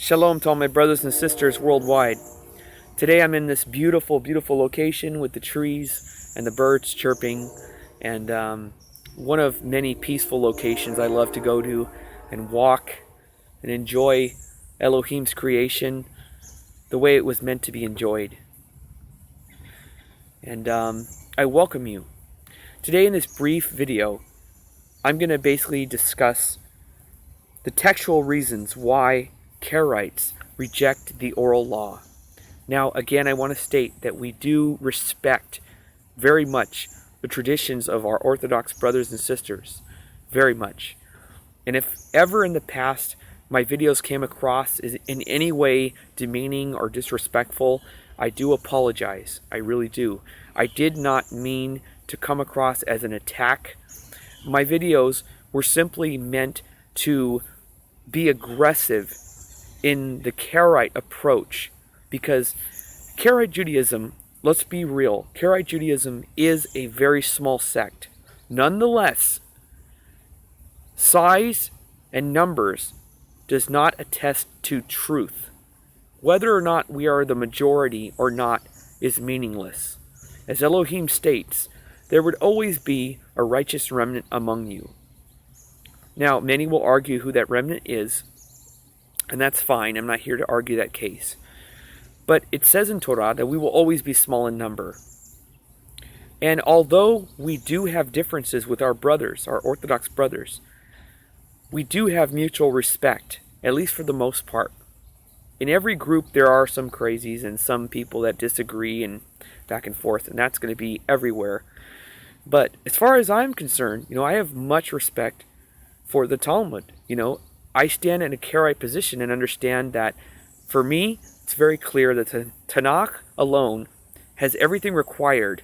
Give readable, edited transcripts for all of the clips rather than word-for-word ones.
Shalom to all my brothers and sisters worldwide. Today I'm in this beautiful, beautiful location with the trees and the birds chirping, and one of many peaceful locations I love to go to and walk and enjoy Elohim's creation the way it was meant to be enjoyed. And I welcome you. Today in this brief video, I'm going to basically discuss the textual reasons why Karaites reject the oral law. Now, again, I want to state that we do respect very much the traditions of our Orthodox brothers and sisters, very much. And if ever in the past my videos came across as in any way demeaning or disrespectful, I do apologize. I really do. I did not mean to come across as an attack. My videos were simply meant to be aggressive in the Karaite approach, because Karaite Judaism, let's be real, Karaite Judaism is a very small sect. Nonetheless, size and numbers does not attest to truth. Whether or not we are the majority or not is meaningless. As Elohim states, there would always be a righteous remnant among you. Now, many will argue who that remnant is, and that's fine. I'm not here to argue that case. But it says in Torah that we will always be small in number. And although we do have differences with our brothers, our Orthodox brothers, we do have mutual respect, at least for the most part. In every group there are some crazies and some people that disagree and back and forth, and that's going to be everywhere. But as far as I'm concerned, I have much respect for the Talmud. I stand in a Karaite position and understand that for me, it's very clear that the Tanakh alone has everything required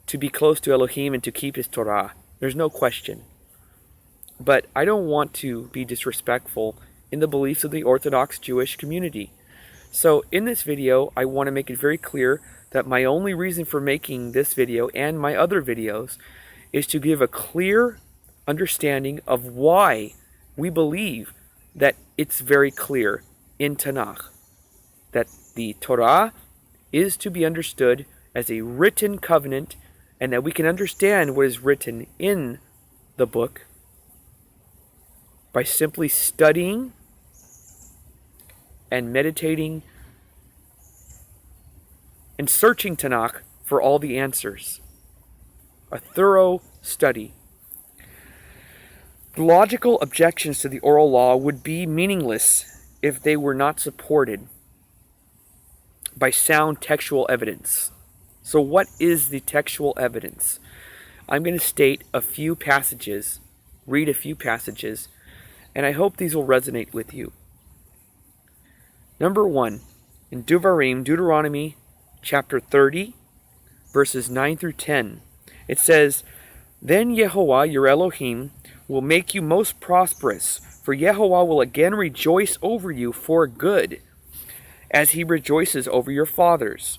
to be close to Elohim and to keep his Torah. There's no question. But I don't want to be disrespectful in the beliefs of the Orthodox Jewish community. So in this video, I want to make it very clear that my only reason for making this video and my other videos is to give a clear understanding of why we believe that it's very clear in Tanakh that the Torah is to be understood as a written covenant, and that we can understand what is written in the book by simply studying and meditating and searching Tanakh for all the answers. A thorough study. The logical objections to the oral law would be meaningless if they were not supported by sound textual evidence. So what is the textual evidence? I'm going to state a few passages, read a few passages, and I hope these will resonate with you. Number 1, in Deuteronomy chapter 30, verses 9 through 10, it says, "Then Yehovah, your Elohim, will make you most prosperous, for Yehovah will again rejoice over you for good, as he rejoices over your fathers.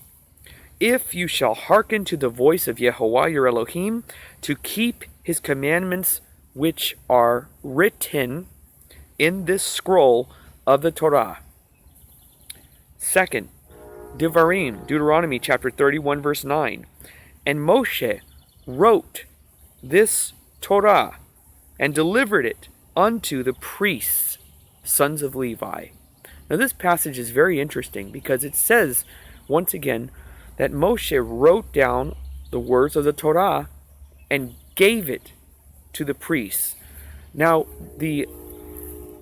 If you shall hearken to the voice of Yehovah your Elohim, to keep his commandments which are written in this scroll of the Torah." Second, Deuteronomy chapter 31, verse 9. "And Moshe wrote this Torah and delivered it unto the priests, sons of Levi." Now this passage is very interesting because it says, once again, that Moshe wrote down the words of the Torah and gave it to the priests. Now, the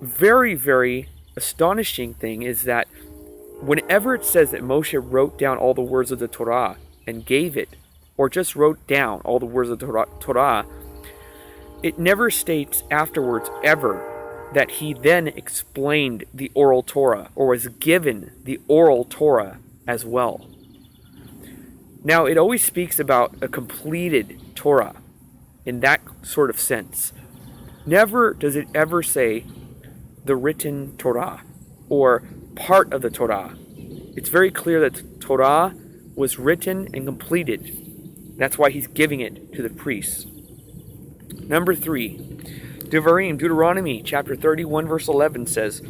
very, very astonishing thing is that whenever it says that Moshe wrote down all the words of the Torah and gave it, or just wrote down all the words of the Torah, it never states afterwards ever that he then explained the oral Torah or was given the oral Torah as well. Now, it always speaks about a completed Torah in that sort of sense. Never does it ever say the written Torah or part of the Torah. It's very clear that the Torah was written and completed. That's why he's giving it to the priests. Number 3, Deuteronomy chapter 31 verse 11 says,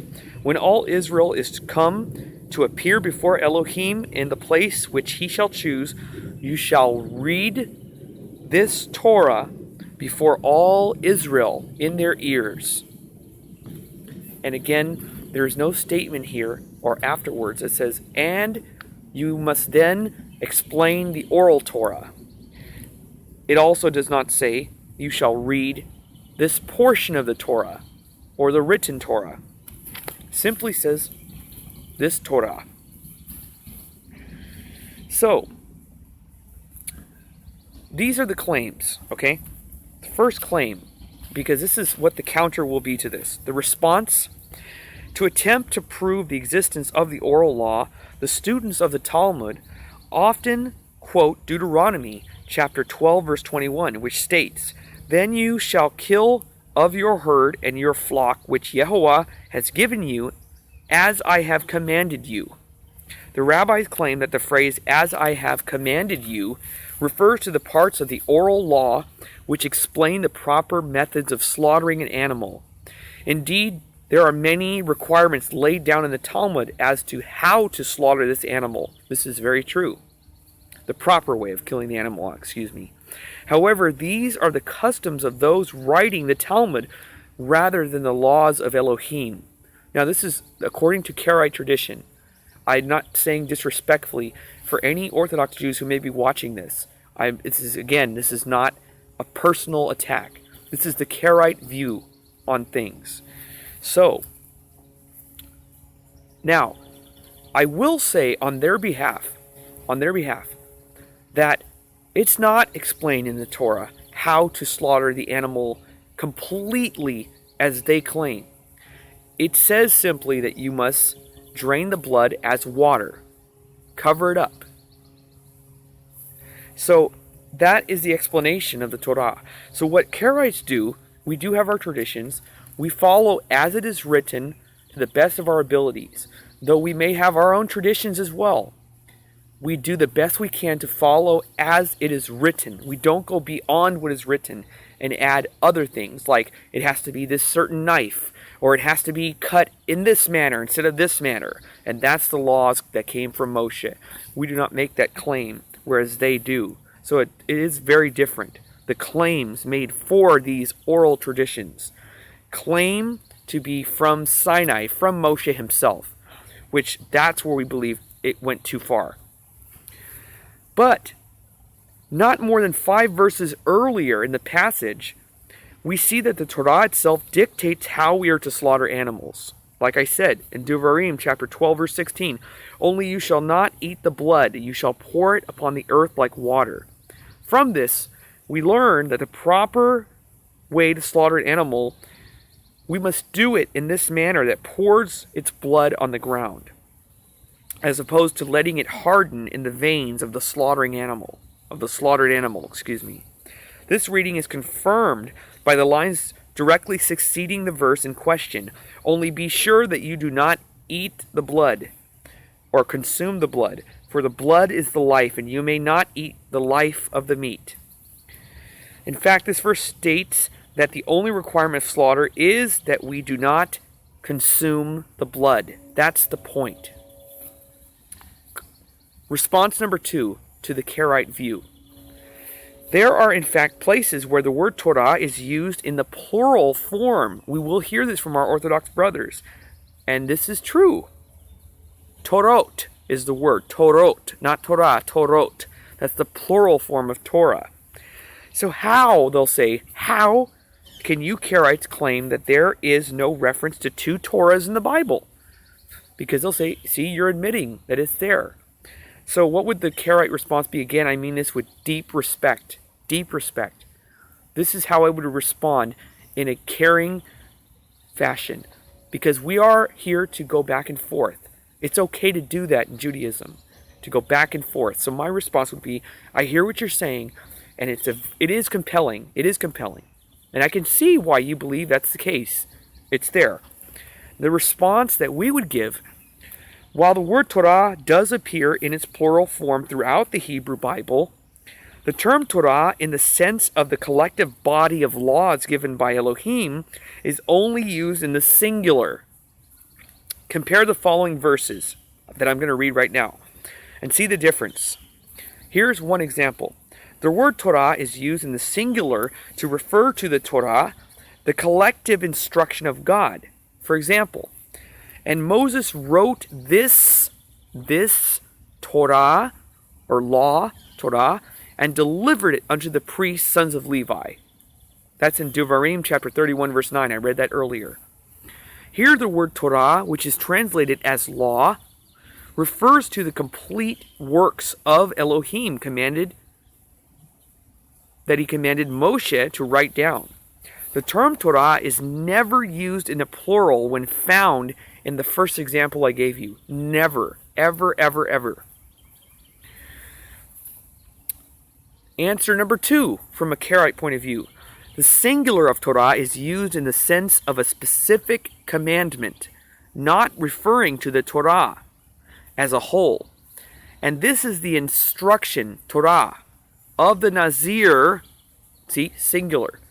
"When all Israel is come to appear before Elohim in the place which he shall choose, you shall read this Torah before all Israel in their ears." And again, there is no statement here or afterwards that says, "And you must then explain the oral Torah." It also does not say, "You shall read this portion of the Torah," or the written Torah. It simply says, "this Torah." So, these are the claims, okay? The first claim, because this is what the counter will be to this. The response: to attempt to prove the existence of the oral law, the students of the Talmud often quote Deuteronomy chapter 12 verse 21, which states, "Then you shall kill of your herd and your flock which Yehovah has given you, as I have commanded you." The rabbis claim that the phrase "as I have commanded you" refers to the parts of the oral law which explain the proper methods of slaughtering an animal. Indeed, there are many requirements laid down in the Talmud as to how to slaughter this animal. This is very true. The proper way of killing the animal, However, these are the customs of those writing the Talmud rather than the laws of Elohim. Now, this is according to Karaite tradition. I'm not saying disrespectfully for any Orthodox Jews who may be watching this. This is not a personal attack. This is the Karaite view on things. So, now, I will say on their behalf, that it's not explained in the Torah how to slaughter the animal completely as they claim. It says simply that you must drain the blood as water, cover it up. So that is the explanation of the Torah. So what Karaites do, we do have our traditions, we follow as it is written to the best of our abilities, though we may have our own traditions as well. We do the best we can to follow as it is written. We don't go beyond what is written and add other things, like it has to be this certain knife, or it has to be cut in this manner instead of this manner. And that's the laws that came from Moshe. We do not make that claim, whereas they do. So it is very different. The claims made for these oral traditions claim to be from Sinai, from Moshe himself, which that's where we believe it went too far. But not more than 5 verses earlier in the passage, we see that the Torah itself dictates how we are to slaughter animals. Like I said, in Devarim chapter 12 verse 16, "Only you shall not eat the blood, you shall pour it upon the earth like water." From this, we learn that the proper way to slaughter an animal, we must do it in this manner that pours its blood on the ground, as opposed to letting it harden in the veins of the slaughtered animal. This reading is confirmed by the lines directly succeeding the verse in question. "Only be sure that you do not eat the blood or consume the blood, for the blood is the life, and you may not eat the life of the meat." In fact, this verse states that the only requirement of slaughter is that we do not consume the blood. That's the point. Response number 2 to the Karaite view. There are in fact places where the word Torah is used in the plural form. We will hear this from our Orthodox brothers. And this is true. Torot is the word. Torot, not Torah, Torot. That's the plural form of Torah. So how, they'll say, how can you Karaites claim that there is no reference to 2 Torahs in the Bible? Because they'll say, see, you're admitting that it's there. So what would the Karaite response be? Again, I mean this with deep respect. Deep respect. This is how I would respond in a caring fashion. Because we are here to go back and forth. It's okay to do that in Judaism. To go back and forth. So my response would be, I hear what you're saying, and it is compelling. It is compelling. And I can see why you believe that's the case. It's there. The response that we would give, while the word Torah does appear in its plural form throughout the Hebrew Bible, The term Torah, in the sense of the collective body of laws given by Elohim, is only used in the singular. Compare the following verses that I'm going to read right now and see the difference. Here's one example. The word Torah is used in the singular to refer to the Torah, the collective instruction of God. For example, and Moses wrote this Torah, or law, Torah, and delivered it unto the priests, sons of Levi. That's in Devarim chapter 31, verse 9. I read that earlier. Here the word Torah, which is translated as law, refers to the complete works of Elohim that he commanded Moshe to write down. The term Torah is never used in the plural when found in the first example I gave you. Never. Ever, ever, ever. Answer number 2, from a Karaite point of view. The singular of Torah is used in the sense of a specific commandment, not referring to the Torah as a whole. And this is the instruction, Torah, of the Nazir, see, singular,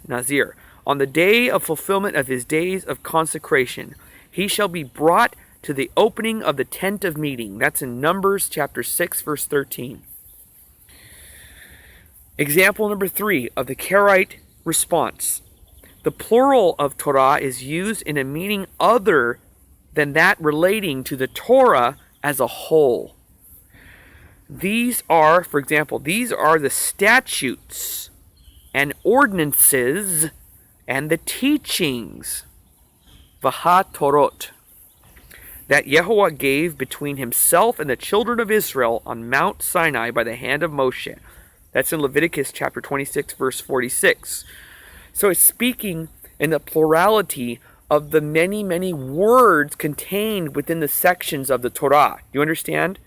Nazir, on the day of fulfillment of his days of consecration. He shall be brought to the opening of the tent of meeting. That's in Numbers chapter 6, verse 13. Example number 3 of the Karaite response. The plural of Torah is used in a meaning other than that relating to the Torah as a whole. These are, for example, these are the statutes and ordinances and the teachings, Vahatorot, that Yehovah gave between himself and the children of Israel on Mount Sinai by the hand of Moshe. That's in Leviticus chapter 26, verse 46. So it's speaking in the plurality of the many, many words contained within the sections of the Torah. You understand?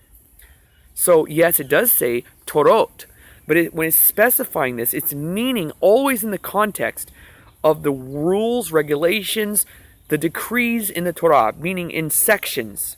So yes, it does say Torot, but when it's specifying this, it's meaning always in the context of the rules, regulations, the decrees in the Torah, meaning in sections.